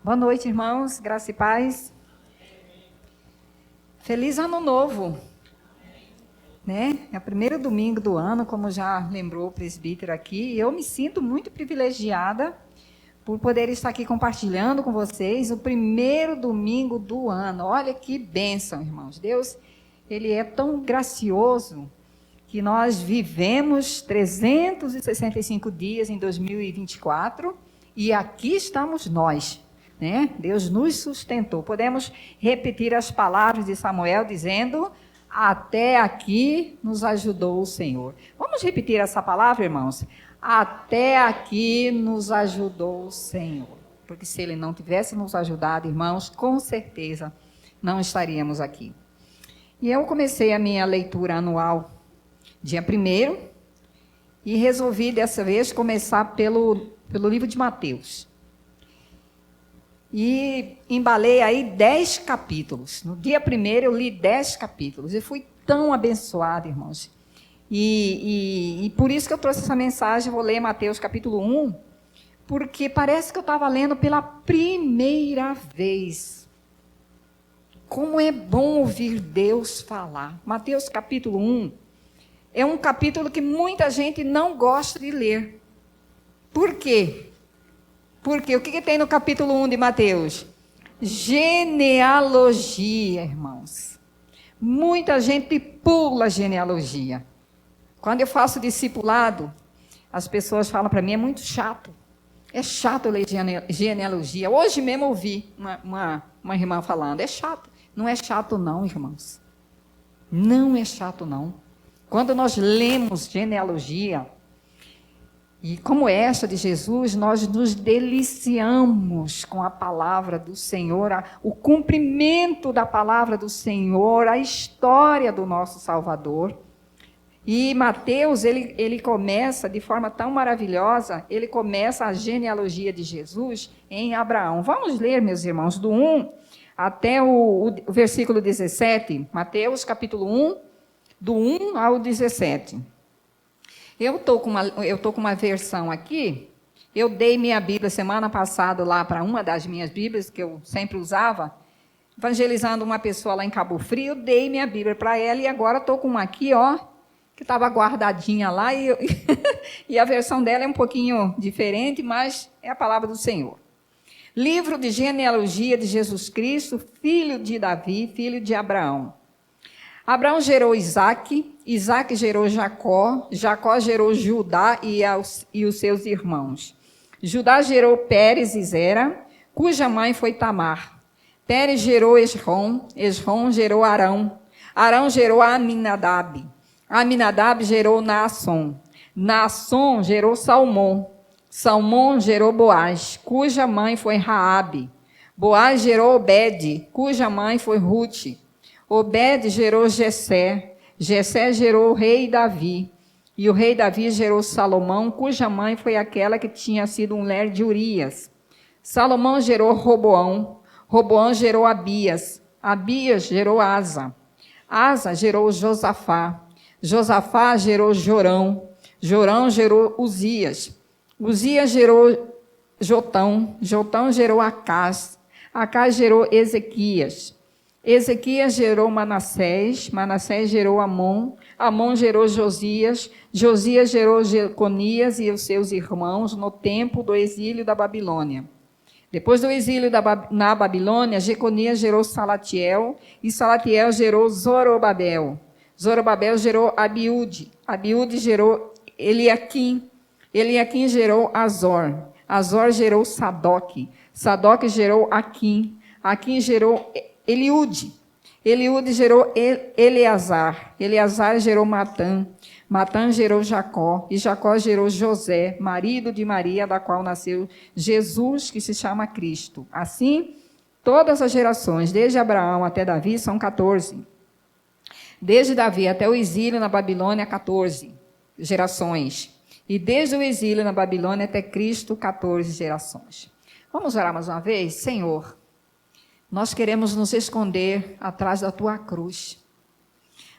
Boa noite, irmãos, graça e paz. Feliz ano novo, né? É o primeiro domingo do ano, como já lembrou o presbítero aqui, e eu me sinto muito privilegiada por poder estar aqui compartilhando com vocês o primeiro domingo do ano. Olha que bênção, irmãos. Deus, Ele é tão gracioso que nós vivemos 365 dias em 2024 e aqui estamos nós. Né? Deus nos sustentou. Podemos repetir as palavras de Samuel dizendo: até aqui nos ajudou o Senhor. Vamos repetir essa palavra, irmãos? Até aqui nos ajudou o Senhor. Porque se Ele não tivesse nos ajudado, irmãos, com certeza não estaríamos aqui. E eu comecei a minha leitura anual dia 1º e resolvi dessa vez começar pelo livro de Mateus. E embalei aí 10 capítulos. No dia 1º eu li 10 capítulos. E fui tão abençoada, irmãos. E por isso que eu trouxe essa mensagem. Vou ler Mateus capítulo 1. Porque parece que eu estava lendo pela primeira vez. Como é bom ouvir Deus falar. Mateus capítulo 1 é um capítulo que muita gente não gosta de ler. Por quê? Porque o que tem no capítulo 1 de Mateus? Genealogia, irmãos. Muita gente pula genealogia. Quando eu faço discipulado, as pessoas falam para mim, é muito chato. É chato ler genealogia. Hoje mesmo ouvi uma irmã falando, é chato. Não é chato não, irmãos. Não é chato não. Quando nós lemos genealogia, e como esta de Jesus, nós nos deliciamos com a palavra do Senhor, o cumprimento da palavra do Senhor, a história do nosso Salvador. E Mateus, ele começa de forma tão maravilhosa, ele começa a genealogia de Jesus em Abraão. Vamos ler, meus irmãos, do 1 até o versículo 17, Mateus capítulo 1, do 1 ao 17. Eu tô com uma versão aqui. Eu dei minha Bíblia semana passada lá para uma das minhas Bíblias, que eu sempre usava, evangelizando uma pessoa lá em Cabo Frio. Eu dei minha Bíblia para ela e agora estou com uma aqui, ó, que estava guardadinha lá. E a versão dela é um pouquinho diferente, mas é a palavra do Senhor. Livro de genealogia de Jesus Cristo, filho de Davi, filho de Abraão. Abraão gerou Isaque, Isaque gerou Jacó, Jacó gerou Judá e os seus irmãos. Judá gerou Pérez e Zera, cuja mãe foi Tamar. Pérez gerou Esrom, Esrom gerou Arão, Arão gerou Aminadab, Aminadab gerou Naasson, Naasson gerou Salmão, Salmão gerou Boaz, cuja mãe foi Raabe. Boaz gerou Obed, cuja mãe foi Rute. Obed gerou Jessé, Jessé gerou o rei Davi, e o rei Davi gerou Salomão, cuja mãe foi aquela que tinha sido mulher de Urias. Salomão gerou Roboão, Roboão gerou Abias, Abias gerou Asa, Asa gerou Josafá, Josafá gerou Jorão, Jorão gerou Uzias, Uzias gerou Jotão, Jotão gerou Acás, Acás gerou Ezequias, Ezequias gerou Manassés, Manassés gerou Amon, Amon gerou Josias, Josias gerou Jeconias e os seus irmãos no tempo do exílio da Babilônia. Depois do exílio na Babilônia, Jeconias gerou Salatiel, e Salatiel gerou Zorobabel. Zorobabel gerou Abiúde, Abiúde gerou Eliaquim, Eliaquim gerou Azor, Azor gerou Sadoque, Sadoque gerou Aquim, Aquim gerou Eliúde, Eliúde gerou Eleazar, Eleazar gerou Matã, Matã gerou Jacó, e Jacó gerou José, marido de Maria, da qual nasceu Jesus, que se chama Cristo. Assim, todas as gerações, desde Abraão até Davi, são 14. Desde Davi até o exílio na Babilônia, 14 gerações. E desde o exílio na Babilônia até Cristo, 14 gerações. Vamos orar mais uma vez? Senhor, nós queremos nos esconder atrás da tua cruz.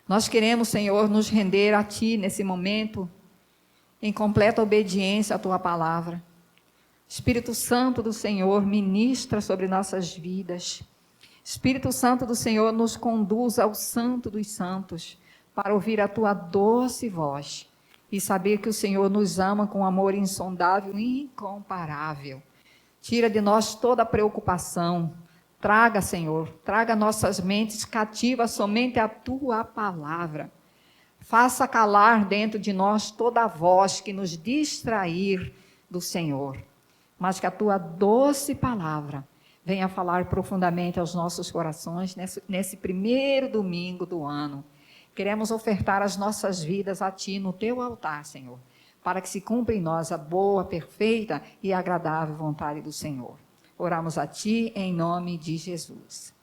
Nós queremos, Senhor, nos render a ti nesse momento, em completa obediência à tua palavra. Espírito Santo do Senhor, ministra sobre nossas vidas. Espírito Santo do Senhor, nos conduz ao Santo dos Santos, para ouvir a tua doce voz e saber que o Senhor nos ama com amor insondável e incomparável. Tira de nós toda a preocupação. Traga, Senhor, traga nossas mentes cativas somente a tua palavra. Faça calar dentro de nós toda a voz que nos distrair do Senhor. Mas que a tua doce palavra venha falar profundamente aos nossos corações nesse primeiro domingo do ano. Queremos ofertar as nossas vidas a ti no teu altar, Senhor, para que se cumpra em nós a boa, perfeita e agradável vontade do Senhor. Oramos a ti em nome de Jesus.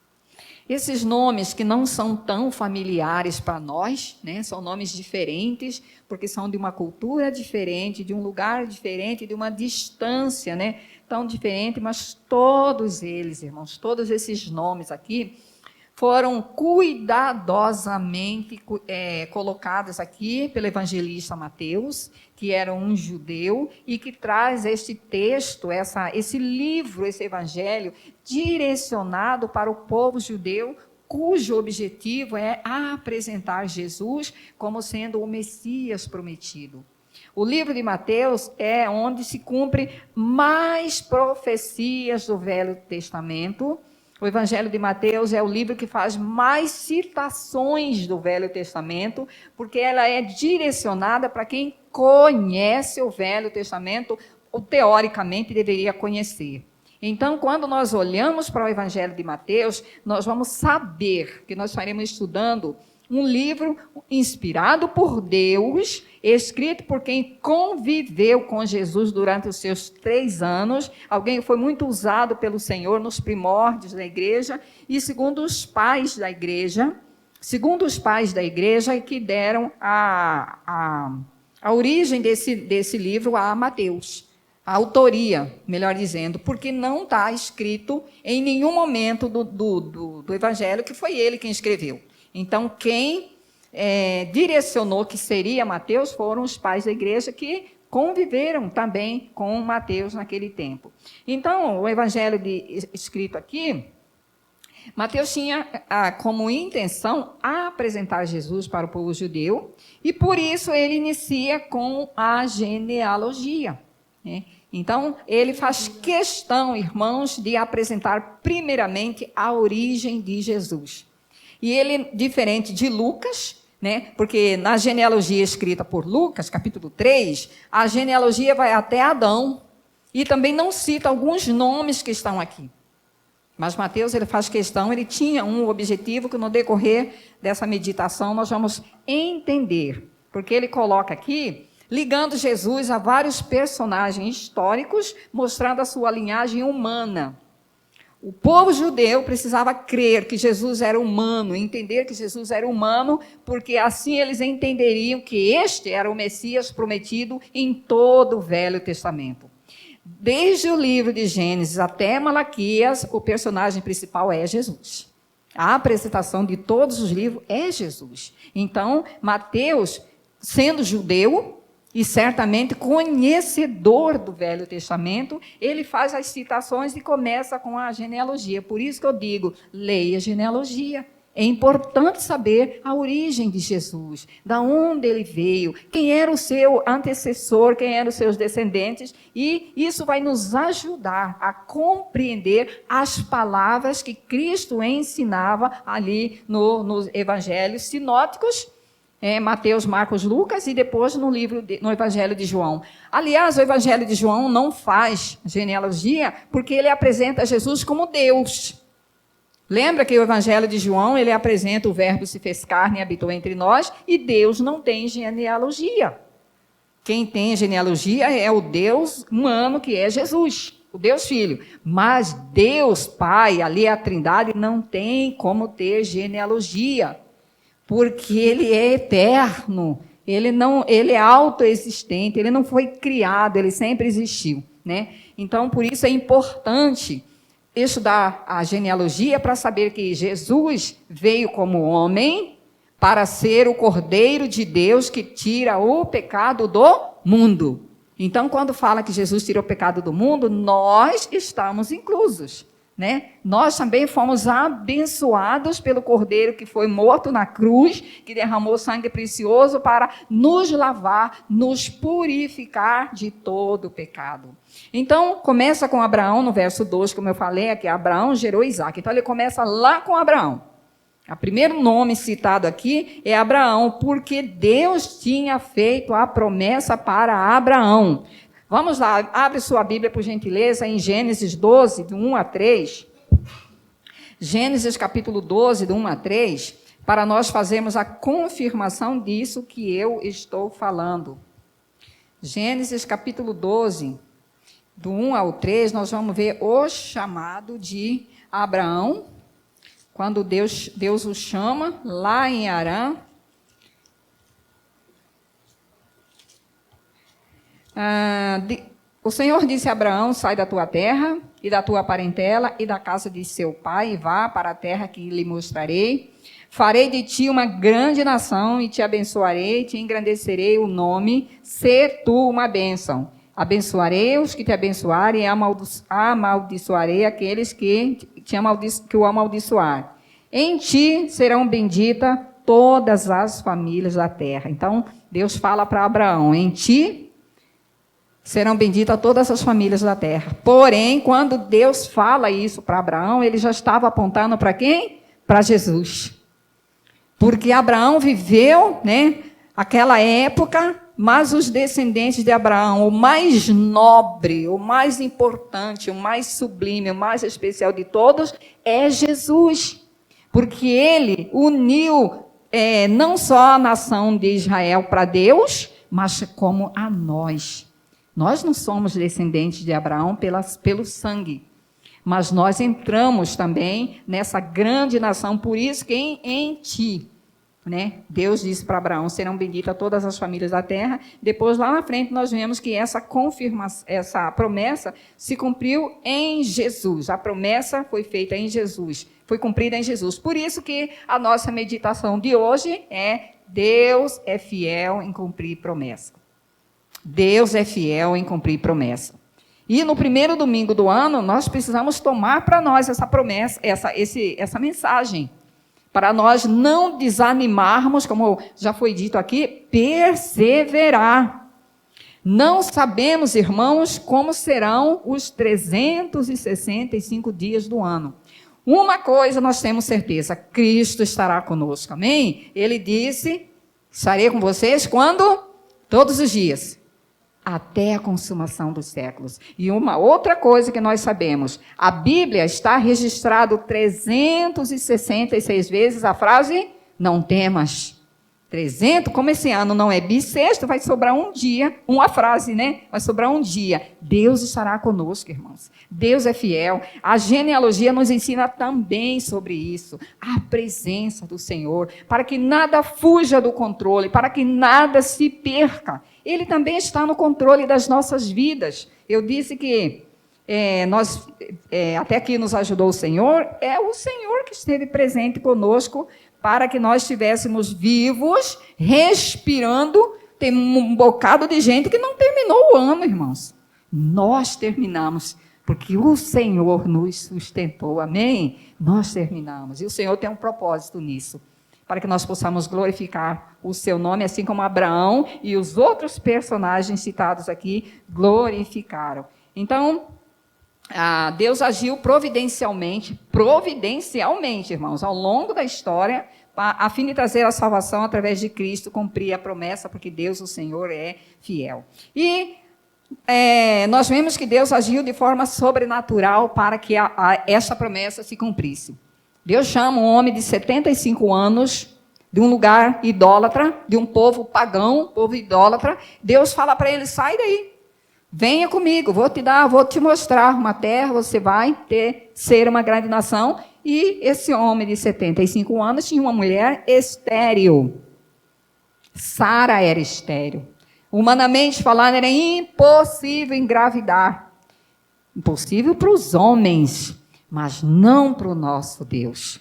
Esses nomes que não são tão familiares para nós, né, são nomes diferentes, porque são de uma cultura diferente, de um lugar diferente, de uma distância, né, tão diferente, mas todos eles, irmãos, todos esses nomes aqui, foram cuidadosamente colocados aqui pelo evangelista Mateus, que era um judeu e que traz este texto, esse livro, esse evangelho, direcionado para o povo judeu, cujo objetivo é apresentar Jesus como sendo o Messias prometido. O livro de Mateus é onde se cumpre mais profecias do Velho Testamento. O Evangelho de Mateus é o livro que faz mais citações do Velho Testamento, porque ela é direcionada para quem conhece o Velho Testamento, ou teoricamente deveria conhecer. Então, quando nós olhamos para o Evangelho de Mateus, nós vamos saber que nós estaremos estudando um livro inspirado por Deus, escrito por quem conviveu com Jesus durante os seus 3 anos, alguém que foi muito usado pelo Senhor nos primórdios da igreja, e segundo os pais da igreja, que deram a origem desse livro a Mateus, a autoria, melhor dizendo, porque não está escrito em nenhum momento do Evangelho que foi ele quem escreveu. Então, quem direcionou que seria Mateus foram os pais da igreja que conviveram também com Mateus naquele tempo. Então, o evangelho escrito aqui, Mateus tinha como intenção apresentar Jesus para o povo judeu, e por isso ele inicia com a genealogia, né? Então, ele faz questão, irmãos, de apresentar primeiramente a origem de Jesus. E ele, diferente de Lucas, né, porque na genealogia escrita por Lucas, capítulo 3, a genealogia vai até Adão, e também não cita alguns nomes que estão aqui. Mas Mateus, ele faz questão, ele tinha um objetivo que no decorrer dessa meditação nós vamos entender, porque ele coloca aqui, ligando Jesus a vários personagens históricos, mostrando a sua linhagem humana. O povo judeu precisava crer que Jesus era humano, entender que Jesus era humano, porque assim eles entenderiam que este era o Messias prometido em todo o Velho Testamento. Desde o livro de Gênesis até Malaquias, o personagem principal é Jesus. A apresentação de todos os livros é Jesus. Então, Mateus, sendo judeu, e certamente conhecedor do Velho Testamento, ele faz as citações e começa com a genealogia. Por isso que eu digo, leia a genealogia. É importante saber a origem de Jesus, da onde ele veio, quem era o seu antecessor, quem eram os seus descendentes, e isso vai nos ajudar a compreender as palavras que Cristo ensinava ali nos evangelhos sinóticos, Mateus, Marcos, Lucas, e depois no Evangelho de João. Aliás, o Evangelho de João não faz genealogia, porque ele apresenta Jesus como Deus. Lembra que o Evangelho de João, ele apresenta o Verbo se fez carne e habitou entre nós, e Deus não tem genealogia. Quem tem genealogia é o Deus humano, que é Jesus, o Deus Filho. Mas Deus Pai, ali a Trindade, não tem como ter genealogia, porque ele é eterno, ele é autoexistente, ele não foi criado, ele sempre existiu, né? Então, por isso é importante estudar a genealogia para saber que Jesus veio como homem para ser o Cordeiro de Deus que tira o pecado do mundo. Então, quando fala que Jesus tirou o pecado do mundo, nós estamos inclusos, né? Nós também fomos abençoados pelo Cordeiro que foi morto na cruz, que derramou sangue precioso para nos lavar, nos purificar de todo o pecado. Então, começa com Abraão, no verso 2, como eu falei aqui, Abraão gerou Isaque. Então, ele começa lá com Abraão. O primeiro nome citado aqui é Abraão, porque Deus tinha feito a promessa para Abraão. Vamos lá, abre sua Bíblia, por gentileza, em Gênesis 12, do 1 a 3. Gênesis capítulo 12, do 1 a 3, para nós fazermos a confirmação disso que eu estou falando. Gênesis capítulo 12, do 1 ao 3, nós vamos ver o chamado de Abraão, quando Deus o chama, lá em Harã. O Senhor disse a Abraão, sai da tua terra e da tua parentela e da casa de seu pai e vá para a terra que lhe mostrarei. Farei de ti uma grande nação e te abençoarei, te engrandecerei o nome, sê tu uma bênção. Abençoarei os que te abençoarem e amaldiçoarei aqueles que o amaldiçoar. Em ti serão benditas todas as famílias da terra. Então, Deus fala para Abraão, em ti serão benditas todas as famílias da terra. Porém, quando Deus fala isso para Abraão, ele já estava apontando para quem? Para Jesus. Porque Abraão viveu, né, aquela época, mas os descendentes de Abraão, o mais nobre, o mais importante, o mais sublime, o mais especial de todos, é Jesus. Porque ele uniu não só a nação de Israel para Deus, mas como a nós. Nós não somos descendentes de Abraão pelo sangue, mas nós entramos também nessa grande nação, por isso que em ti, né, Deus disse para Abraão, serão benditas todas as famílias da terra. Depois, lá na frente, nós vemos que essa promessa se cumpriu em Jesus. A promessa foi feita em Jesus, foi cumprida em Jesus. Por isso que a nossa meditação de hoje é: Deus é fiel em cumprir promessa. Deus é fiel em cumprir promessa. E no primeiro domingo do ano, nós precisamos tomar para nós essa promessa, essa mensagem, para nós não desanimarmos, como já foi dito aqui, perseverar. Não sabemos, irmãos, como serão os 365 dias do ano. Uma coisa nós temos certeza: Cristo estará conosco, amém? Ele disse, estarei com vocês quando? Todos os dias, até a consumação dos séculos. E uma outra coisa que nós sabemos, a Bíblia está registrado 366 vezes a frase, não temas. 300, como esse ano não é bissexto, vai sobrar um dia, uma frase, né? Vai sobrar um dia. Deus estará conosco, irmãos. Deus é fiel. A genealogia nos ensina também sobre isso. A presença do Senhor, para que nada fuja do controle, para que nada se perca. Ele também está no controle das nossas vidas. Eu disse que até aqui nos ajudou o Senhor, é o Senhor que esteve presente conosco para que nós estivéssemos vivos, respirando. Tem um bocado de gente que não terminou o ano, irmãos. Nós terminamos, porque o Senhor nos sustentou, amém? Nós terminamos, e o Senhor tem um propósito nisso, para que nós possamos glorificar o seu nome, assim como Abraão e os outros personagens citados aqui glorificaram. Então, Deus agiu providencialmente, irmãos, ao longo da história, a fim de trazer a salvação através de Cristo, cumprir a promessa, porque Deus, o Senhor, é fiel. E nós vemos que Deus agiu de forma sobrenatural para que essa promessa se cumprisse. Deus chama um homem de 75 anos, de um lugar idólatra, de um povo pagão, povo idólatra. Deus fala para ele, sai daí. Venha comigo, vou te mostrar uma terra, você vai ser uma grande nação. E esse homem de 75 anos tinha uma mulher estéril. Sara era estéril. Humanamente falando, era impossível engravidar. Impossível para os homens, mas não para o nosso Deus.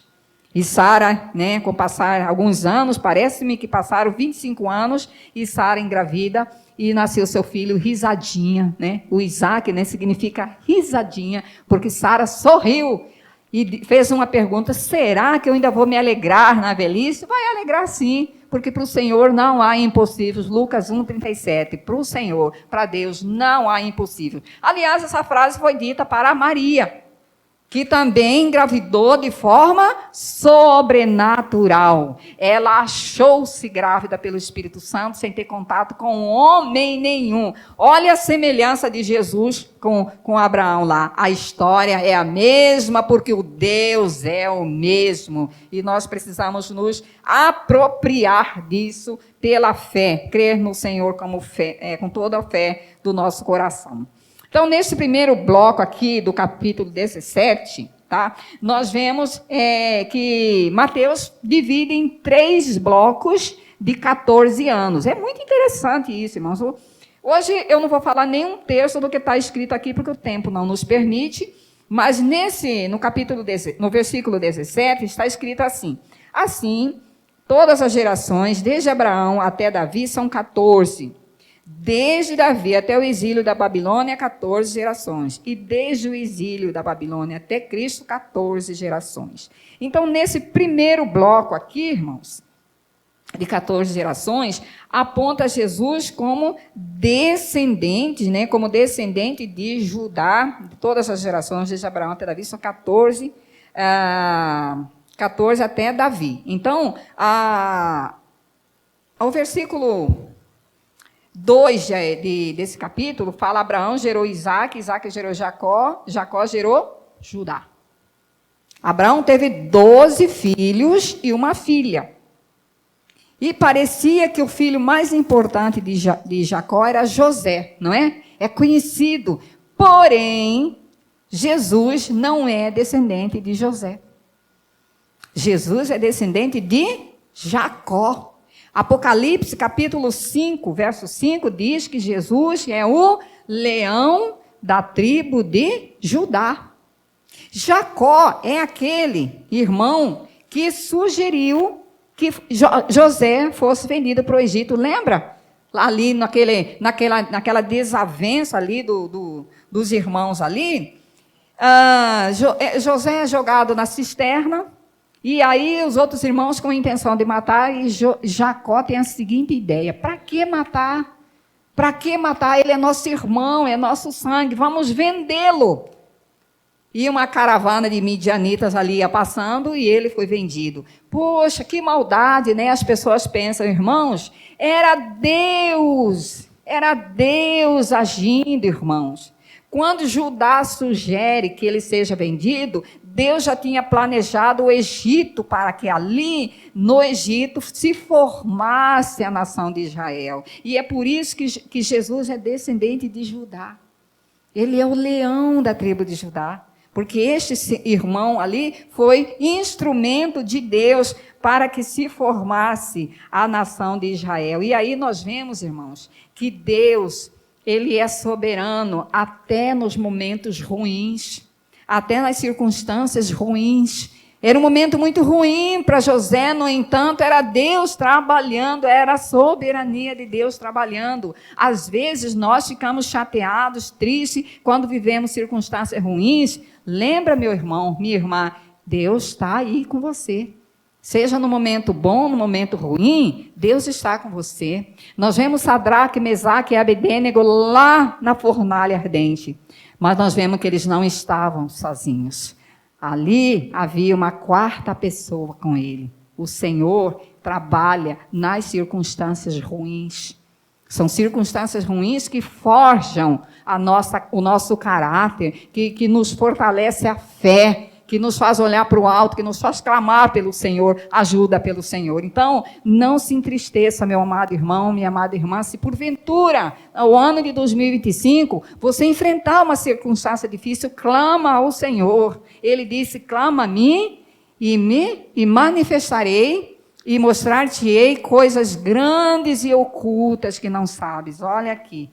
E Sara, né, com passar alguns anos, parece-me que passaram 25 anos, e Sara engravida. e nasceu seu filho Risadinha, né? O Isaac, né, significa risadinha, porque Sara sorriu e fez uma pergunta: será que eu ainda vou me alegrar na velhice? Vai alegrar sim, porque para o Senhor não há impossíveis. Lucas 1,37. Para o Senhor, para Deus, não há impossível. Aliás, essa frase foi dita para Maria, que também engravidou de forma sobrenatural. Ela achou-se grávida pelo Espírito Santo, sem ter contato com homem nenhum. Olha a semelhança de Jesus com Abraão lá. A história é a mesma, porque o Deus é o mesmo. E nós precisamos nos apropriar disso pela fé, crer no Senhor como fé, com toda a fé do nosso coração. Então, nesse primeiro bloco aqui do capítulo 17, tá, nós vemos que Mateus divide em 3 blocos de 14 anos. É muito interessante isso, irmãos. Hoje eu não vou falar nem um terço do que está escrito aqui, porque o tempo não nos permite, mas no versículo 17, está escrito assim: assim, todas as gerações, desde Abraão até Davi, são 14. Desde Davi até o exílio da Babilônia, 14 gerações. E desde o exílio da Babilônia até Cristo, 14 gerações. Então, nesse primeiro bloco aqui, irmãos, de 14 gerações, aponta Jesus como descendente, né? Como descendente de Judá, de todas as gerações, desde Abraão até Davi, são 14 até Davi. Então, o versículo 2 desse capítulo fala: Abraão gerou Isaac, Isaac gerou Jacó, Jacó gerou Judá. Abraão teve 12 filhos e uma filha. E parecia que o filho mais importante de Jacó era José, não é? É conhecido. Porém, Jesus não é descendente de José. Jesus é descendente de Jacó. Apocalipse, capítulo 5, verso 5, diz que Jesus é o leão da tribo de Judá. Jacó é aquele irmão que sugeriu que José fosse vendido para o Egito. Lembra? Ali naquela desavença ali dos irmãos ali. José é jogado na cisterna. E aí os outros irmãos com a intenção de matar, e Jacó tem a seguinte ideia: para que matar? Para que matar? Ele é nosso irmão, é nosso sangue, vamos vendê-lo. E uma caravana de midianitas ali ia passando e ele foi vendido. Poxa, que maldade, né? As pessoas pensam, irmãos, era Deus agindo, irmãos. Quando Judá sugere que ele seja vendido, Deus já tinha planejado o Egito para que ali, no Egito, se formasse a nação de Israel. E é por isso que Jesus é descendente de Judá. Ele é o leão da tribo de Judá. Porque este irmão ali foi instrumento de Deus para que se formasse a nação de Israel. E aí nós vemos, irmãos, que Deus, Ele é soberano até nos momentos ruins, até nas circunstâncias ruins. Era um momento muito ruim para José, no entanto, era Deus trabalhando, era a soberania de Deus trabalhando. Às vezes nós ficamos chateados, tristes, quando vivemos circunstâncias ruins. Lembra, meu irmão, minha irmã, Deus está aí com você. Seja no momento bom, no momento ruim, Deus está com você. Nós vemos Sadraque, Mesaque e Abedênego lá na fornalha ardente. Mas nós vemos que eles não estavam sozinhos. Ali havia uma quarta pessoa com ele. O Senhor trabalha nas circunstâncias ruins. São circunstâncias ruins que forjam o nosso caráter, que nos fortalece a fé, que nos faz olhar para o alto, que nos faz clamar pelo Senhor, ajuda pelo Senhor. Então, não se entristeça, meu amado irmão, minha amada irmã, se porventura, no ano de 2025, você enfrentar uma circunstância difícil, clama ao Senhor. Ele disse: clama a mim e manifestarei e mostrar-te-ei coisas grandes e ocultas que não sabes. Olha aqui,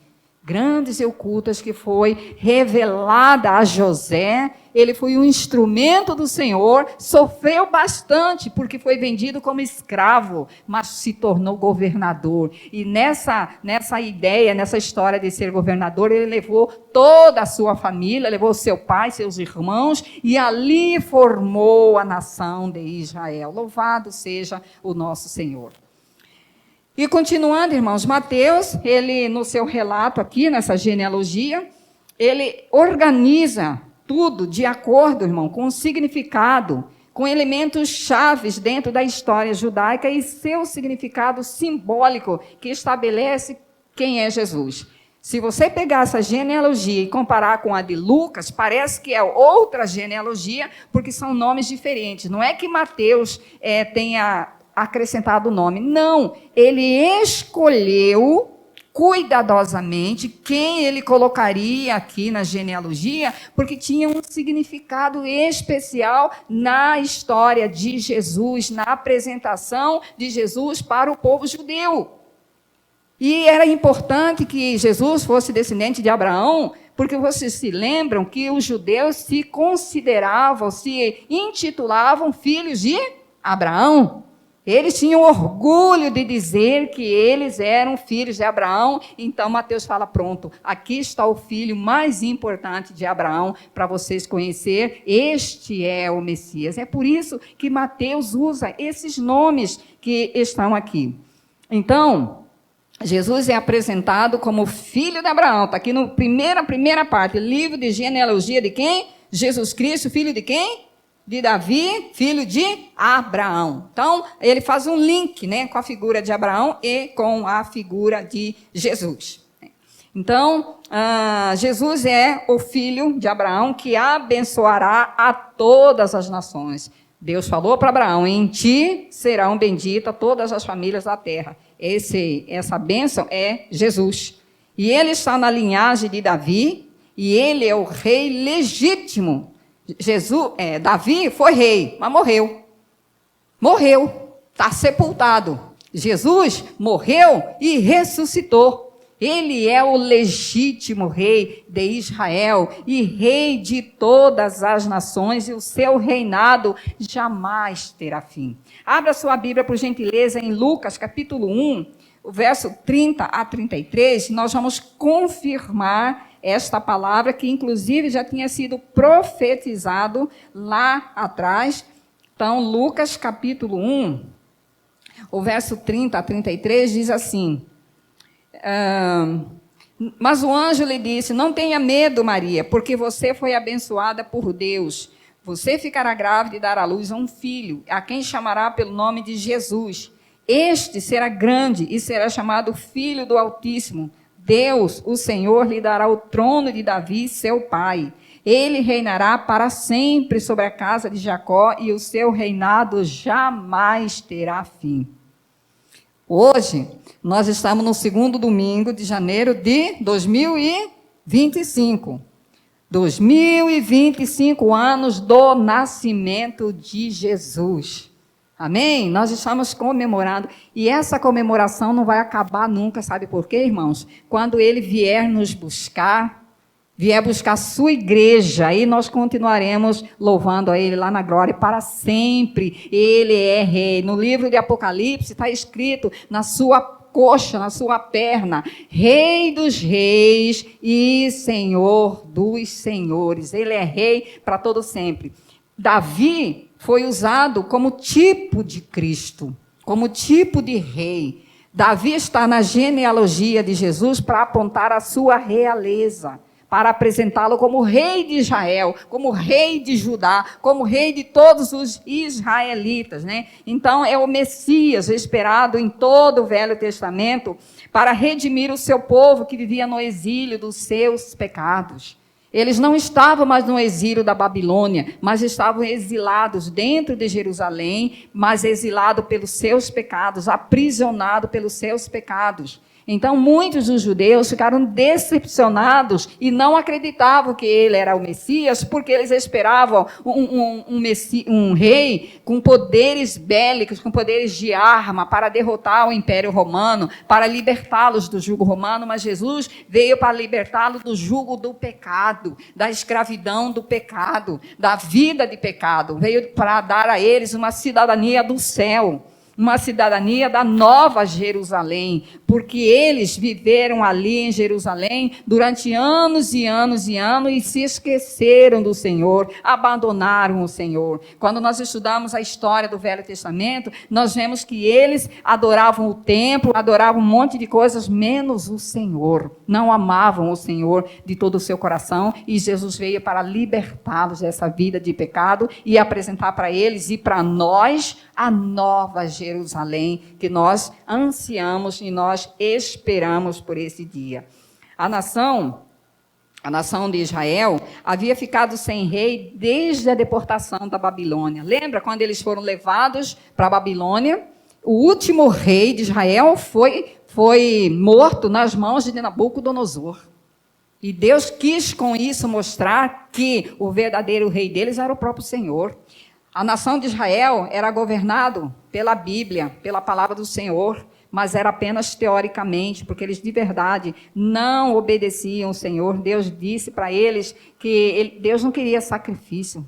grandes e ocultas que foi revelada a José. Ele foi um instrumento do Senhor, sofreu bastante porque foi vendido como escravo, mas se tornou governador. E nessa ideia, nessa história de ser governador, ele levou toda a sua família, levou seu pai, seus irmãos, e ali formou a nação de Israel. Louvado seja o nosso Senhor. E continuando, irmãos, Mateus, ele no seu relato aqui, nessa genealogia, ele organiza tudo de acordo, irmão, com o significado, com elementos chaves dentro da história judaica e seu significado simbólico que estabelece quem é Jesus. Se você pegar essa genealogia e comparar com a de Lucas, parece que é outra genealogia, porque são nomes diferentes. Não é que Mateus tenha acrescentado o nome. Não, ele escolheu cuidadosamente quem ele colocaria aqui na genealogia, porque tinha um significado especial na história de Jesus, na apresentação de Jesus para o povo judeu. E era importante que Jesus fosse descendente de Abraão, porque vocês se lembram que os judeus se consideravam, se intitulavam filhos de Abraão. Eles tinham orgulho de dizer que eles eram filhos de Abraão. Então, Mateus fala, pronto, aqui está o filho mais importante de Abraão para vocês conhecer. Este é o Messias. É por isso que Mateus usa esses nomes que estão aqui. Então, Jesus é apresentado como filho de Abraão. Está aqui na primeira parte, livro de genealogia de quem? Jesus Cristo, filho de quem? De Davi, filho de Abraão. Então, ele faz um link, né, com a figura de Abraão e com a figura de Jesus. Então, Jesus é o filho de Abraão que abençoará a todas as nações. Deus falou para Abraão, em ti serão benditas todas as famílias da terra. Essa bênção é Jesus. E ele está na linhagem de Davi, e ele é o rei legítimo. Davi foi rei, mas morreu. Morreu, está sepultado. Jesus morreu e ressuscitou. Ele é o legítimo rei de Israel e rei de todas as nações, e o seu reinado jamais terá fim. Abra sua Bíblia, por gentileza, em Lucas, capítulo 1, o verso 30 a 33, nós vamos confirmar esta palavra que, inclusive, já tinha sido profetizado lá atrás. Então, Lucas, capítulo 1, o verso 30 a 33, diz assim... mas o anjo lhe disse, não tenha medo, Maria, porque você foi abençoada por Deus. Você ficará grávida e dará à luz a um filho, a quem chamará pelo nome de Jesus. Este será grande e será chamado Filho do Altíssimo. Deus, o Senhor, lhe dará o trono de Davi, seu pai. Ele reinará para sempre sobre a casa de Jacó, e o seu reinado jamais terá fim. Hoje, nós estamos no segundo domingo de janeiro de 2025. 2025 anos do nascimento de Jesus. Amém? Nós estamos comemorando. E essa comemoração não vai acabar nunca, sabe por quê, irmãos? Quando ele vier nos buscar, vier buscar a sua igreja, aí nós continuaremos louvando a ele lá na glória para sempre. Ele é rei. No livro de Apocalipse está escrito na sua coxa, na sua perna, Rei dos reis e Senhor dos senhores. Ele é rei para todo sempre. Davi foi usado como tipo de Cristo, como tipo de rei. Davi está na genealogia de Jesus para apontar a sua realeza, para apresentá-lo como rei de Israel, como rei de Judá, como rei de todos os israelitas, né? Então, é o Messias esperado em todo o Velho Testamento para redimir o seu povo que vivia no exílio dos seus pecados. Eles não estavam mais no exílio da Babilônia, mas estavam exilados dentro de Jerusalém, mas exilados pelos seus pecados, aprisionados pelos seus pecados. Então, muitos dos judeus ficaram decepcionados e não acreditavam que ele era o Messias, porque eles esperavam um rei com poderes bélicos, com poderes de arma, para derrotar o Império Romano, para libertá-los do jugo romano, mas Jesus veio para libertá-los do jugo do pecado, da escravidão do pecado, da vida de pecado. Veio para dar a eles uma cidadania do céu, uma cidadania da Nova Jerusalém, porque eles viveram ali em Jerusalém durante anos e anos e anos e se esqueceram do Senhor, abandonaram o Senhor. Quando nós estudamos a história do Velho Testamento, nós vemos que eles adoravam o templo, adoravam um monte de coisas, menos o Senhor. Não amavam o Senhor de todo o seu coração, e Jesus veio para libertá-los dessa vida de pecado e apresentar para eles e para nós a Nova Jerusalém, que nós ansiamos e nós esperamos por esse dia. A nação de Israel havia ficado sem rei desde a deportação da Babilônia. Lembra quando eles foram levados para a Babilônia? O último rei de Israel foi morto nas mãos de Nabucodonosor. E Deus quis com isso mostrar que o verdadeiro rei deles era o próprio Senhor. A nação de Israel era governado pela Bíblia, pela palavra do Senhor, mas era apenas teoricamente, porque eles de verdade não obedeciam ao Senhor. Deus disse para eles que Deus não queria sacrifício,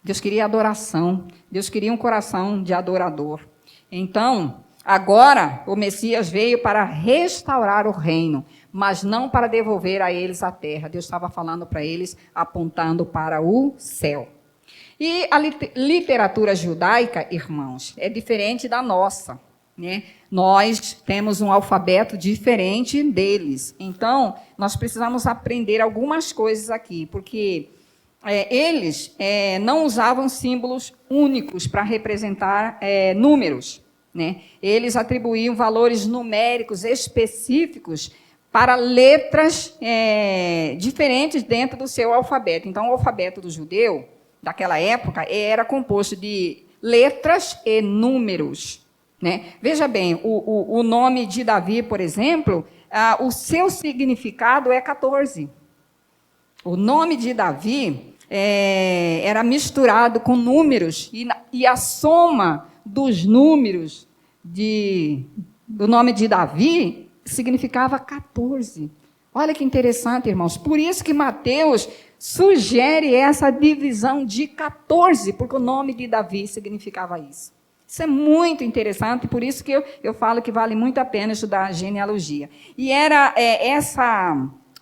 Deus queria adoração, Deus queria um coração de adorador. Então, agora o Messias veio para restaurar o reino, mas não para devolver a eles a terra. Deus estava falando para eles, apontando para o céu. E a literatura judaica, irmãos, é diferente da nossa, né? Nós temos um alfabeto diferente deles. Então, nós precisamos aprender algumas coisas aqui, porque eles não usavam símbolos únicos para representar números, né? Eles atribuíam valores numéricos específicos para letras diferentes dentro do seu alfabeto. Então, o alfabeto do judeu daquela época era composto de letras e números, né? Veja bem, o nome de Davi, por exemplo, o seu significado é 14. O nome de Davi era misturado com números, e a soma dos números do nome de Davi significava 14. Olha que interessante, irmãos. Por isso que Mateus sugere essa divisão de 14, porque o nome de Davi significava isso. Isso é muito interessante, por isso que eu falo que vale muito a pena estudar a genealogia. E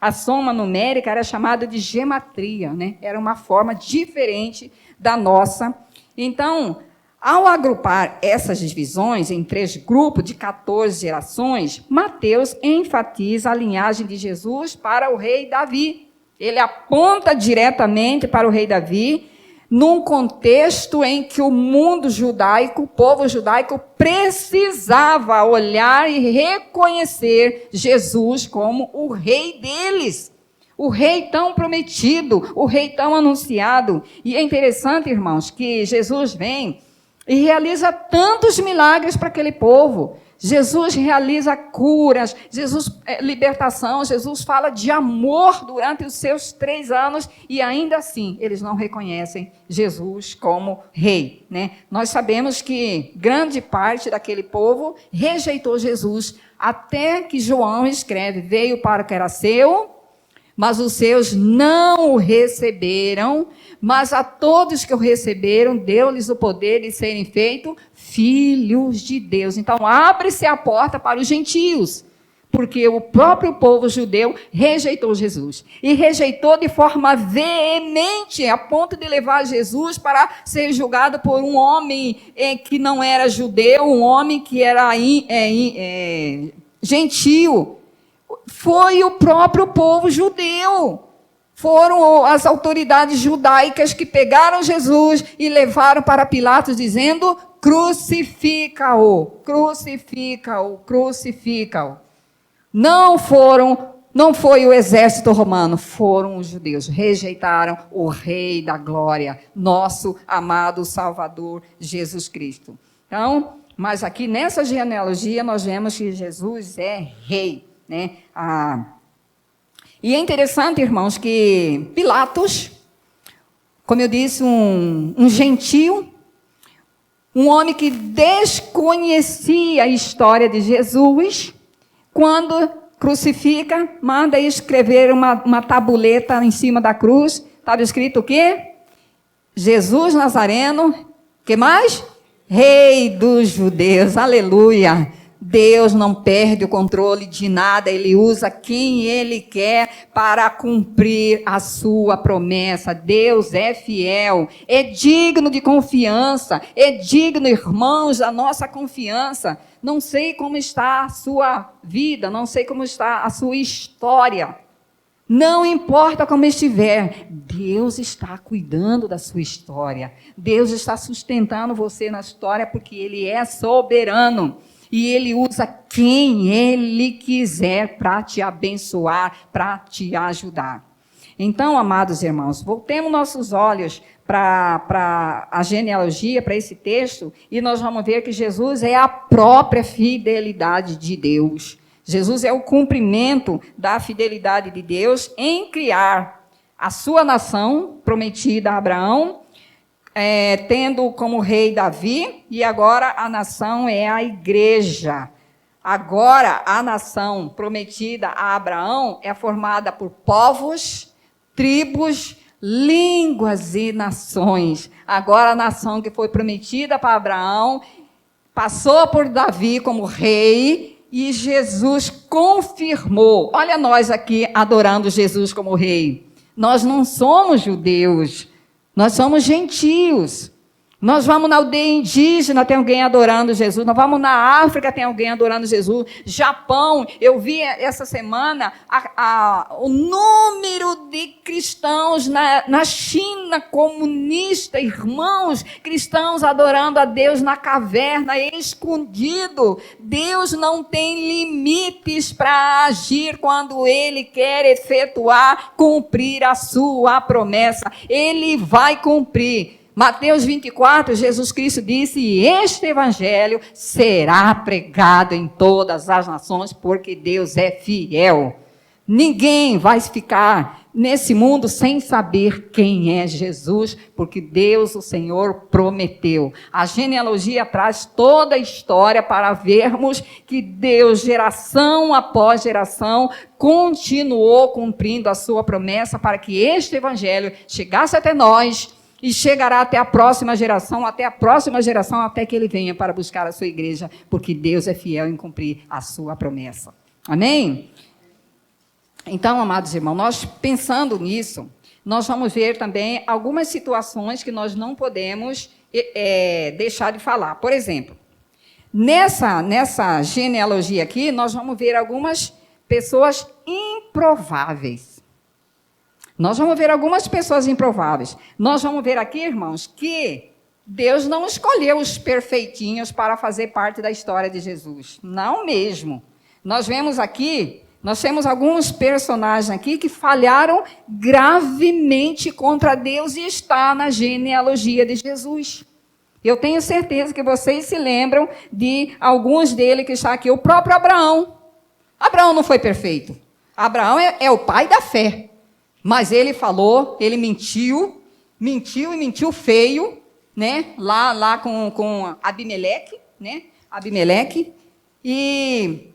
a soma numérica era chamada de gematria, né? Era uma forma diferente da nossa. Então, ao agrupar essas divisões em 3 grupos de 14 gerações, Mateus enfatiza a linhagem de Jesus para o rei Davi. Ele aponta diretamente para o rei Davi, num contexto em que o mundo judaico, o povo judaico, precisava olhar e reconhecer Jesus como o rei deles. O rei tão prometido, o rei tão anunciado. E é interessante, irmãos, que Jesus vem e realiza tantos milagres para aquele povo. Jesus realiza curas, libertação, Jesus fala de amor durante os seus 3 anos, e ainda assim eles não reconhecem Jesus como rei, né? Nós sabemos que grande parte daquele povo rejeitou Jesus, até que João escreve, veio para o que era seu, mas os seus não o receberam, mas a todos que o receberam, deu-lhes o poder de serem feitos filhos de Deus. Então, abre-se a porta para os gentios, porque o próprio povo judeu rejeitou Jesus. E rejeitou de forma veemente, a ponto de levar Jesus para ser julgado por um homem que não era judeu, um homem que era gentio. Foi o próprio povo judeu. Foram as autoridades judaicas que pegaram Jesus e levaram para Pilatos, dizendo: crucifica-o, crucifica-o, crucifica-o. Não foi o exército romano, foram os judeus. Rejeitaram o Rei da Glória, nosso amado Salvador Jesus Cristo. Então, Mas aqui nessa genealogia nós vemos que Jesus é rei, né? E é interessante, irmãos, que Pilatos, como eu disse, um gentio, um homem que desconhecia a história de Jesus, quando crucifica, manda escrever uma tabuleta em cima da cruz. Estava escrito o quê? Jesus Nazareno, que mais? Rei dos judeus, aleluia. Deus não perde o controle de nada, Ele usa quem Ele quer para cumprir a sua promessa. Deus é fiel, é digno de confiança, é digno, irmãos, da nossa confiança. Não sei como está a sua vida, não sei como está a sua história. Não importa como estiver, Deus está cuidando da sua história. Deus está sustentando você na história porque Ele é soberano. E Ele usa quem Ele quiser para te abençoar, para te ajudar. Então, amados irmãos, voltemos nossos olhos para a genealogia, para esse texto, e nós vamos ver que Jesus é a própria fidelidade de Deus. Jesus é o cumprimento da fidelidade de Deus em criar a sua nação prometida a Abraão, tendo como rei Davi, e agora a nação é a igreja. Agora a nação prometida a Abraão é formada por povos, tribos, línguas e nações. Agora a nação que foi prometida para Abraão passou por Davi como rei, e Jesus confirmou. Olha nós aqui adorando Jesus como rei. Nós não somos judeus, nós somos gentios. Nós vamos na aldeia indígena, tem alguém adorando Jesus. Nós vamos na África, tem alguém adorando Jesus. Japão, eu vi essa semana o número de cristãos na China comunista, irmãos, cristãos adorando a Deus na caverna, escondido. Deus não tem limites para agir quando Ele quer efetuar, cumprir a sua promessa. Ele vai cumprir. Mateus 24, Jesus Cristo disse: e este evangelho será pregado em todas as nações, porque Deus é fiel. Ninguém vai ficar nesse mundo sem saber quem é Jesus, porque Deus, o Senhor, prometeu. A genealogia traz toda a história para vermos que Deus, geração após geração, continuou cumprindo a sua promessa para que este evangelho chegasse até nós, e chegará até a próxima geração, até que Ele venha para buscar a sua igreja, porque Deus é fiel em cumprir a sua promessa. Amém? Então, amados irmãos, nós pensando nisso, nós vamos ver também algumas situações que nós não podemos deixar de falar. Por exemplo, nessa genealogia aqui, nós vamos ver algumas pessoas improváveis. Nós vamos ver algumas pessoas improváveis. Nós vamos ver aqui, irmãos, que Deus não escolheu os perfeitinhos para fazer parte da história de Jesus. Não mesmo. Nós vemos aqui, nós temos alguns personagens aqui que falharam gravemente contra Deus e está na genealogia de Jesus. Eu tenho certeza que vocês se lembram de alguns deles que estão aqui. O próprio Abraão. Abraão não foi perfeito. Abraão é o pai da fé. Mas ele falou, ele mentiu feio, né? Lá com Abimeleque, né? Abimeleque. E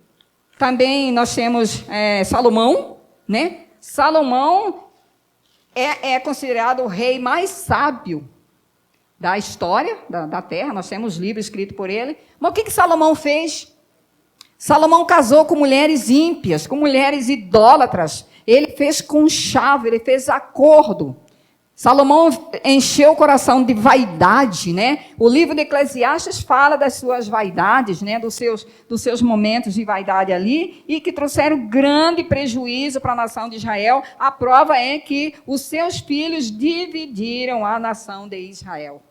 também nós temos Salomão, né? Salomão é considerado o rei mais sábio da história da terra. Nós temos livros escritos por ele. Mas o que Salomão fez? Salomão casou com mulheres ímpias, com mulheres idólatras. Ele fez conchavo, ele fez acordo. Salomão encheu o coração de vaidade, né? O livro de Eclesiastes fala das suas vaidades, né? Dos seus momentos de vaidade ali, e que trouxeram grande prejuízo para a nação de Israel. A prova é que os seus filhos dividiram a nação de Israel.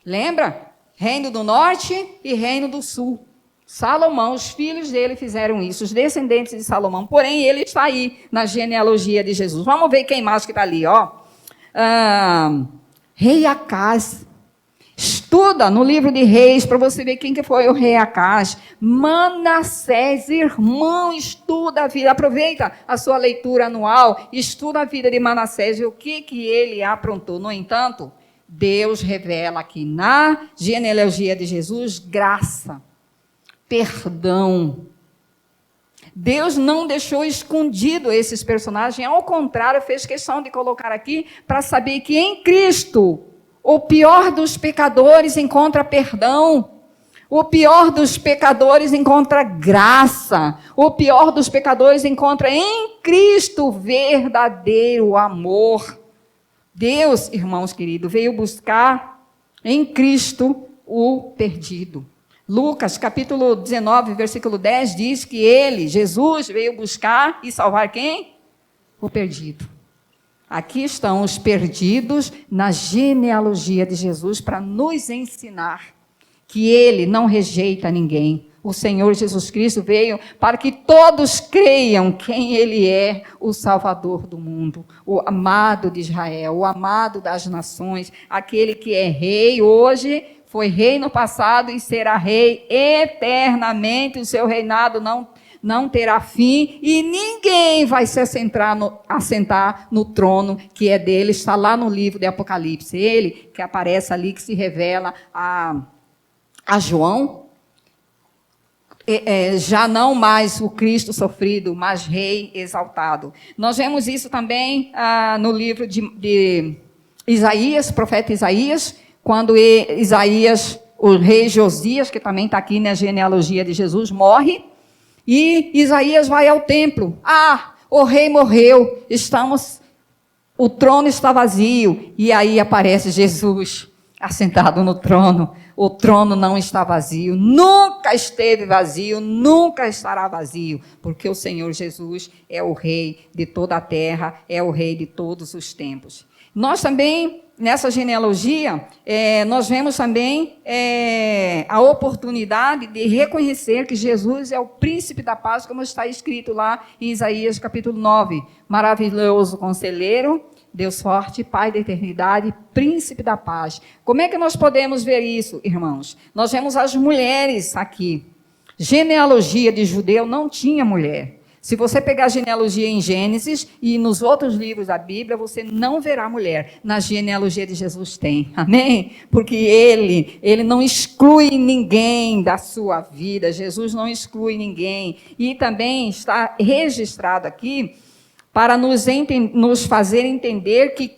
Lembra? Reino do Norte e Reino do Sul. Salomão, os filhos dele fizeram isso, os descendentes de Salomão. Porém, ele está aí na genealogia de Jesus. Vamos ver quem mais que está ali, ó. Rei Acaz, Estuda no livro de Reis para você ver quem que foi o rei Acaz. Manassés, irmão, estuda a vida. Aproveita a sua leitura anual, estuda a vida de Manassés e o que ele aprontou. No entanto, Deus revela aqui na genealogia de Jesus graça, perdão. Deus não deixou escondido esses personagens, ao contrário, fez questão de colocar aqui para saber que em Cristo o pior dos pecadores encontra perdão, o pior dos pecadores encontra graça, o pior dos pecadores encontra em Cristo verdadeiro amor. Deus, irmãos queridos, veio buscar em Cristo o perdido. Lucas, capítulo 19, versículo 10, diz que ele, Jesus, veio buscar e salvar quem? O perdido. Aqui estão os perdidos na genealogia de Jesus para nos ensinar que ele não rejeita ninguém. O Senhor Jesus Cristo veio para que todos creiam quem ele é, o Salvador do mundo, o amado de Israel, o amado das nações, aquele que é rei hoje, foi rei no passado e será rei eternamente. O seu reinado não terá fim e ninguém vai se assentar no trono que é dele. Está lá no livro de Apocalipse. Ele que aparece ali, que se revela a João, já não mais o Cristo sofrido, mas rei exaltado. Nós vemos isso também no livro de Isaías, profeta Isaías, quando Isaías, o rei Josias, que também está aqui na genealogia de Jesus, morre, e Isaías vai ao templo. O rei morreu, o trono está vazio, e aí aparece Jesus assentado no trono. O trono não está vazio, nunca esteve vazio, nunca estará vazio, porque o Senhor Jesus é o rei de toda a terra, é o rei de todos os tempos. Nós também, nessa genealogia, nós vemos também a oportunidade de reconhecer que Jesus é o príncipe da paz, como está escrito lá em Isaías capítulo 9. Maravilhoso conselheiro, Deus forte, Pai da eternidade, príncipe da paz. Como é que nós podemos ver isso, irmãos? Nós vemos as mulheres aqui. Genealogia de judeu não tinha mulher. Se você pegar a genealogia em Gênesis e nos outros livros da Bíblia, você não verá mulher. Na genealogia de Jesus tem, amém? Porque ele não exclui ninguém da sua vida, Jesus não exclui ninguém. E também está registrado aqui para nos fazer entender que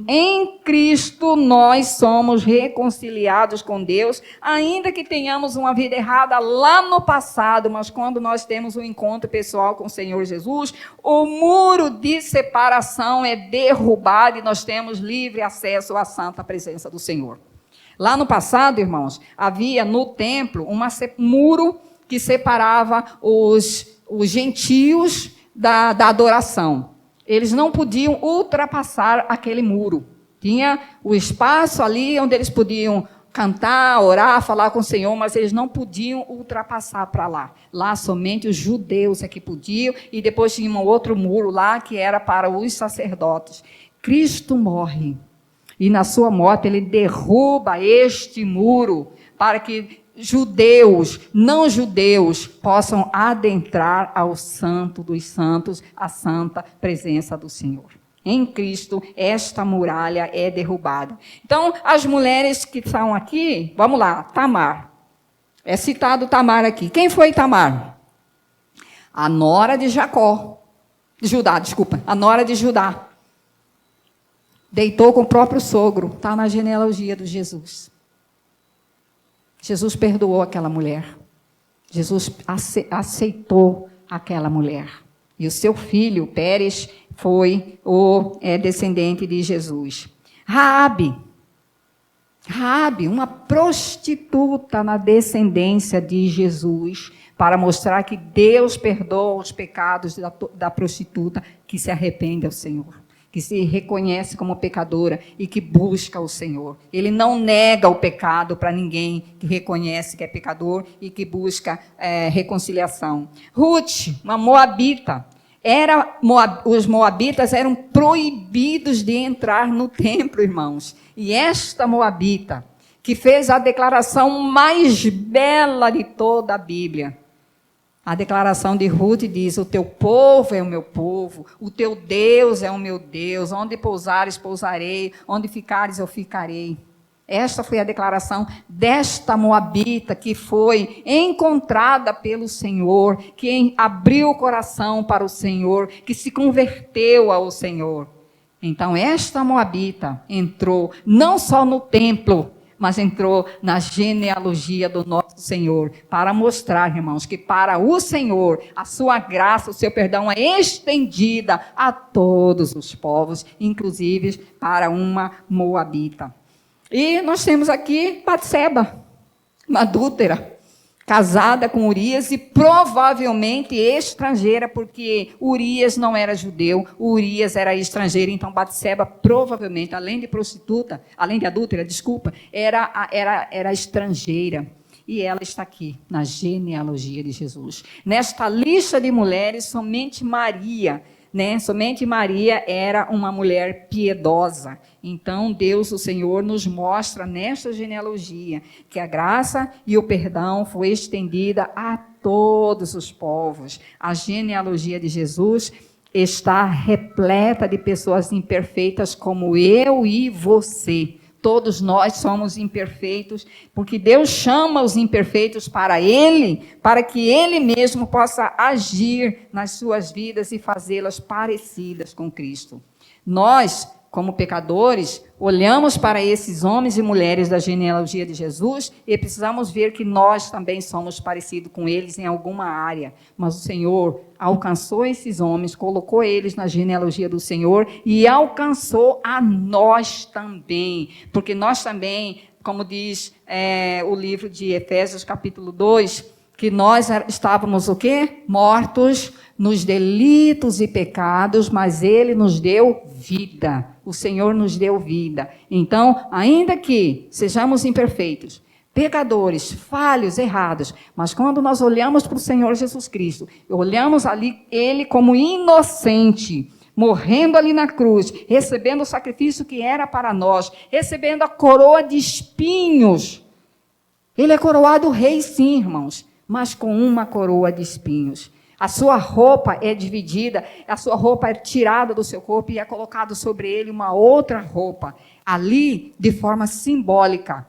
em Cristo nós somos reconciliados com Deus, ainda que tenhamos uma vida errada lá no passado, mas quando nós temos um encontro pessoal com o Senhor Jesus, o muro de separação é derrubado e nós temos livre acesso à santa presença do Senhor. Lá no passado, irmãos, havia no templo um muro que separava os gentios da adoração. Eles não podiam ultrapassar aquele muro. Tinha o espaço ali onde eles podiam cantar, orar, falar com o Senhor, mas eles não podiam ultrapassar para lá. Lá somente os judeus é que podiam, e depois tinha um outro muro lá que era para os sacerdotes. Cristo morre, e na sua morte ele derruba este muro para que judeus, não judeus, possam adentrar ao Santo dos Santos, a santa presença do Senhor. Em Cristo, esta muralha é derrubada. Então, as mulheres que estão aqui, vamos lá, Tamar. É citado Tamar aqui. Quem foi Tamar? A nora de a nora de Judá. Deitou com o próprio sogro, está na genealogia de Jesus. Jesus perdoou aquela mulher. Jesus aceitou aquela mulher. E o seu filho, Pérez, foi o descendente de Jesus. Raabe, uma prostituta na descendência de Jesus, para mostrar que Deus perdoa os pecados da prostituta que se arrepende ao Senhor, que se reconhece como pecadora e que busca o Senhor. Ele não nega o pecado para ninguém que reconhece que é pecador e que busca reconciliação. Ruth, uma moabita. Os moabitas eram proibidos de entrar no templo, irmãos. E esta moabita, que fez a declaração mais bela de toda a Bíblia. A declaração de Ruth diz: o teu povo é o meu povo, o teu Deus é o meu Deus, onde pousares, pousarei, onde ficares, eu ficarei. Esta foi a declaração desta moabita que foi encontrada pelo Senhor, que abriu o coração para o Senhor, que se converteu ao Senhor. Então esta moabita entrou não só no templo, mas entrou na genealogia do nosso Senhor, para mostrar, irmãos, que para o Senhor, a sua graça, o seu perdão é estendida a todos os povos, inclusive para uma moabita. E nós temos aqui Batseba, uma adúltera, casada com Urias e provavelmente estrangeira, porque Urias não era judeu, Urias era estrangeiro, então Batseba provavelmente, além de prostituta, além de adúltera, era estrangeira. E ela está aqui, na genealogia de Jesus. Nesta lista de mulheres, somente Maria era uma mulher piedosa. Então, Deus, o Senhor, nos mostra nesta genealogia que a graça e o perdão foi estendida a todos os povos. A genealogia de Jesus está repleta de pessoas imperfeitas como eu e você. Todos nós somos imperfeitos, porque Deus chama os imperfeitos para Ele, para que Ele mesmo possa agir nas suas vidas e fazê-las parecidas com Cristo. Nós, como pecadores, olhamos para esses homens e mulheres da genealogia de Jesus e precisamos ver que nós também somos parecidos com eles em alguma área. Mas o Senhor alcançou esses homens, colocou eles na genealogia do Senhor e alcançou a nós também. Porque nós também, como diz o livro de Efésios, capítulo 2, que nós estávamos o quê? Mortos nos delitos e pecados, mas Ele nos deu vida. O Senhor nos deu vida. Então, ainda que sejamos imperfeitos, pecadores, falhos, errados, mas quando nós olhamos para o Senhor Jesus Cristo, olhamos ali Ele como inocente, morrendo ali na cruz, recebendo o sacrifício que era para nós, recebendo a coroa de espinhos. Ele é coroado rei, sim, irmãos, mas com uma coroa de espinhos. A sua roupa é dividida, a sua roupa é tirada do seu corpo e é colocado sobre ele uma outra roupa. Ali, de forma simbólica,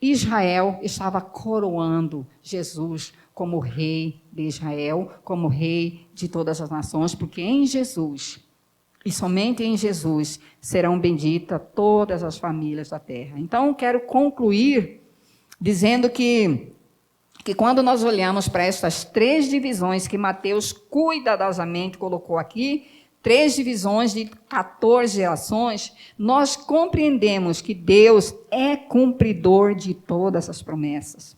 Israel estava coroando Jesus como rei de Israel, como rei de todas as nações, porque em Jesus, e somente em Jesus, serão benditas todas as famílias da terra. Então, quero concluir dizendo que quando nós olhamos para essas 3 divisões que Mateus cuidadosamente colocou aqui, 3 divisões de 14 gerações, nós compreendemos que Deus é cumpridor de todas as promessas.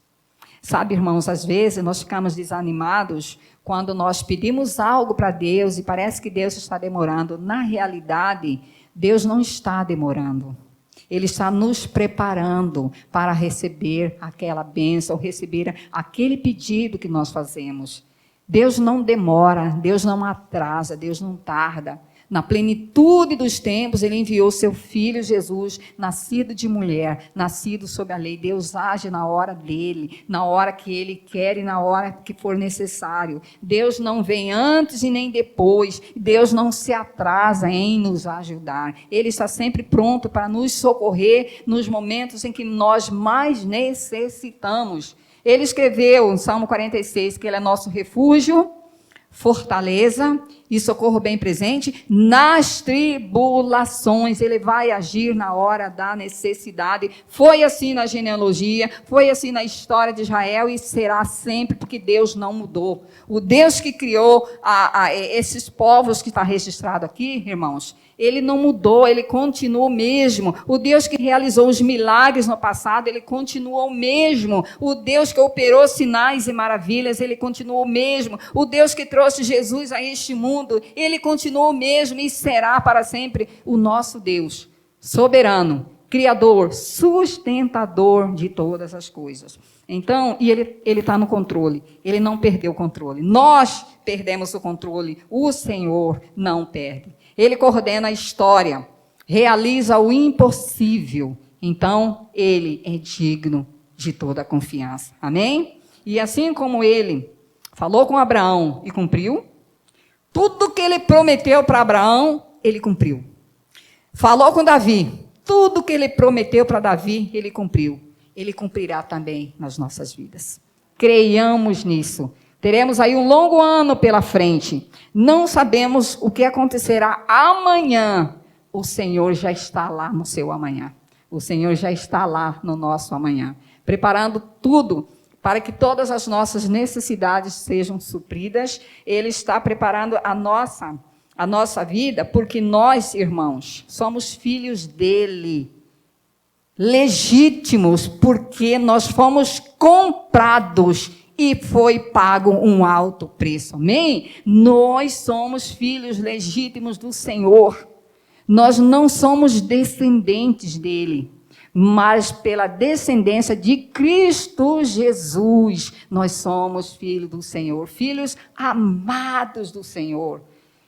Sabe, irmãos, às vezes nós ficamos desanimados quando nós pedimos algo para Deus e parece que Deus está demorando. Na realidade, Deus não está demorando. Ele está nos preparando para receber aquela bênção, receber aquele pedido que nós fazemos. Deus não demora, Deus não atrasa, Deus não tarda. Na plenitude dos tempos, Ele enviou seu Filho Jesus, nascido de mulher, nascido sob a lei. Deus age na hora dEle, na hora que Ele quer e na hora que for necessário. Deus não vem antes e nem depois. Deus não se atrasa em nos ajudar. Ele está sempre pronto para nos socorrer nos momentos em que nós mais necessitamos. Ele escreveu no Salmo 46 que Ele é nosso refúgio, fortaleza e socorro bem presente nas tribulações. Ele vai agir na hora da necessidade. Foi assim na genealogia, foi assim na história de Israel e será sempre, porque Deus não mudou. O Deus que criou esses povos que está registrado aqui, irmãos, Ele não mudou, Ele continua o mesmo. O Deus que realizou os milagres no passado, Ele continua o mesmo. O Deus que operou sinais e maravilhas, Ele continua o mesmo. O Deus que trouxe Jesus a este mundo, Ele continua o mesmo e será para sempre o nosso Deus, soberano, criador, sustentador de todas as coisas. Então, e Ele está no controle, Ele não perdeu o controle. Nós perdemos o controle, o Senhor não perde. Ele coordena a história, realiza o impossível então ele é digno de toda a confiança. Amém? E assim como ele falou com Abraão e cumpriu, tudo que ele prometeu para Abraão, ele cumpriu. Falou com Davi, tudo que ele prometeu para Davi, ele cumpriu. Ele cumprirá também nas nossas vidas. Creiamos nisso. Teremos aí um longo ano pela frente. Não sabemos o que acontecerá amanhã. O Senhor já está lá no seu amanhã. O Senhor já está lá no nosso amanhã, preparando tudo para que todas as nossas necessidades sejam supridas. Ele está preparando a nossa vida, porque nós, irmãos, somos filhos dele, legítimos, porque nós fomos comprados e foi pago um alto preço. Amém? Nós somos filhos legítimos do Senhor. Nós não somos descendentes dele, mas pela descendência de Cristo Jesus, nós somos filhos do Senhor, filhos amados do Senhor.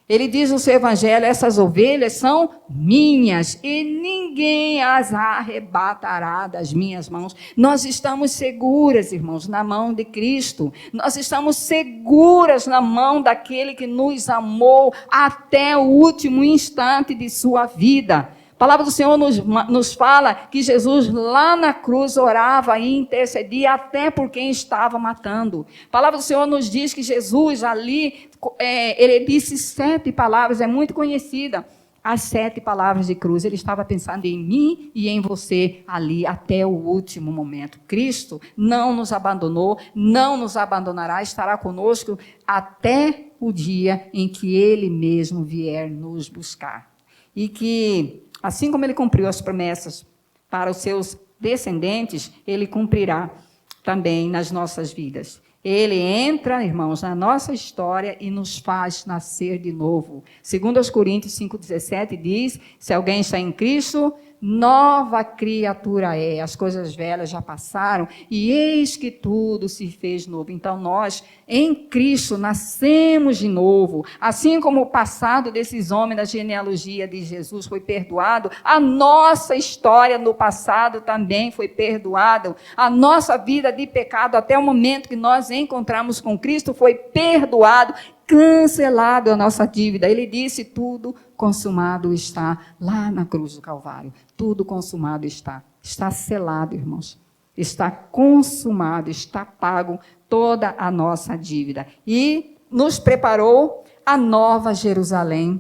Ele diz no seu evangelho, essas ovelhas são minhas e ninguém as arrebatará das minhas mãos. Nós estamos seguras, irmãos, na mão de Cristo. Nós estamos seguras na mão daquele que nos amou até o último instante de sua vida. A palavra do Senhor nos fala que Jesus lá na cruz orava e intercedia até por quem estava matando. A palavra do Senhor nos diz que Jesus ali, ele disse 7 palavras, é muito conhecida. As 7 palavras de cruz, ele estava pensando em mim e em você ali até o último momento. Cristo não nos abandonou, não nos abandonará, estará conosco até o dia em que ele mesmo vier nos buscar. E que assim como ele cumpriu as promessas para os seus descendentes, ele cumprirá também nas nossas vidas. Ele entra, irmãos, na nossa história e nos faz nascer de novo. 2 Coríntios 5,17 diz, se alguém está em Cristo, nova criatura é. As coisas velhas já passaram e eis que tudo se fez novo. Então nós, em Cristo, nascemos de novo. Assim como o passado desses homens da genealogia de Jesus foi perdoado, a nossa história no passado também foi perdoada. A nossa vida de pecado até o momento que nós encontramos com Cristo foi perdoado, cancelado a nossa dívida. Ele disse, tudo consumado está, lá na cruz do Calvário. Tudo consumado está. Está selado, irmãos. Está consumado, está pago toda a nossa dívida. E nos preparou a nova Jerusalém,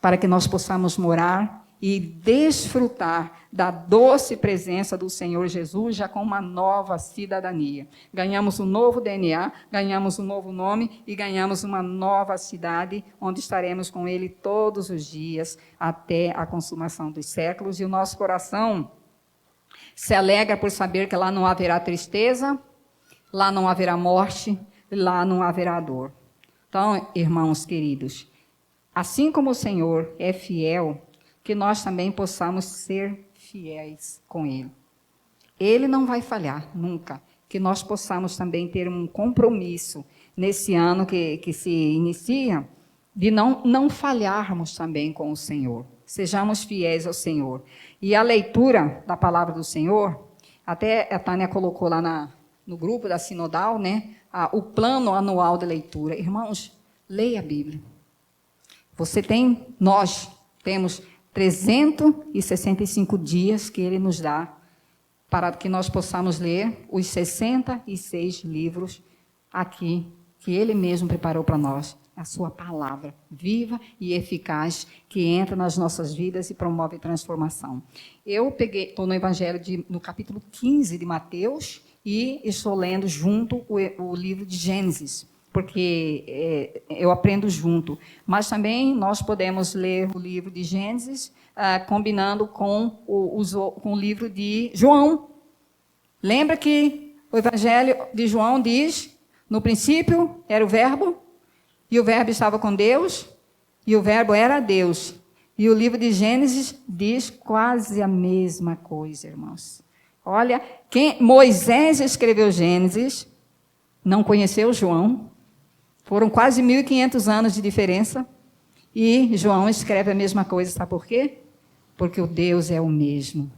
para que nós possamos morar e desfrutar da doce presença do Senhor Jesus, já com uma nova cidadania. Ganhamos um novo DNA, ganhamos um novo nome e ganhamos uma nova cidade, onde estaremos com Ele todos os dias, até a consumação dos séculos. E o nosso coração se alegra por saber que lá não haverá tristeza, lá não haverá morte, lá não haverá dor. Então, irmãos queridos, assim como o Senhor é fiel, que nós também possamos ser fiéis com Ele. Ele não vai falhar, nunca. Que nós possamos também ter um compromisso nesse ano que se inicia, de não falharmos também com o Senhor. Sejamos fiéis ao Senhor. E a leitura da palavra do Senhor, até a Tânia colocou lá no grupo da Sinodal, né, o plano anual de leitura. Irmãos, leia a Bíblia. Nós temos 365 dias que Ele nos dá para que nós possamos ler os 66 livros aqui, que Ele mesmo preparou para nós. A sua palavra viva e eficaz que entra nas nossas vidas e promove transformação. Eu estou no Evangelho no capítulo 15 de Mateus e estou lendo junto o livro de Gênesis, porque eu aprendo junto. Mas também nós podemos ler o livro de Gênesis combinando com o livro de João. Lembra que o Evangelho de João diz, no princípio era o Verbo, e o Verbo estava com Deus, e o Verbo era Deus. E o livro de Gênesis diz quase a mesma coisa, irmãos. Olha, Moisés escreveu Gênesis, não conheceu João, foram quase 1.500 anos de diferença, e João escreve a mesma coisa, sabe por quê? Porque o Deus é o mesmo.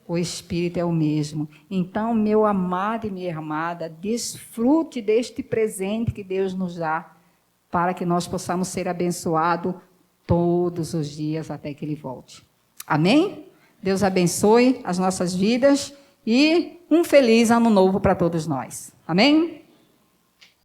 o Espírito é o mesmo. Então, meu amado e minha amada, desfrute deste presente que Deus nos dá, para que nós possamos ser abençoados todos os dias até que Ele volte. Amém? Deus abençoe as nossas vidas e um feliz ano novo para todos nós. Amém?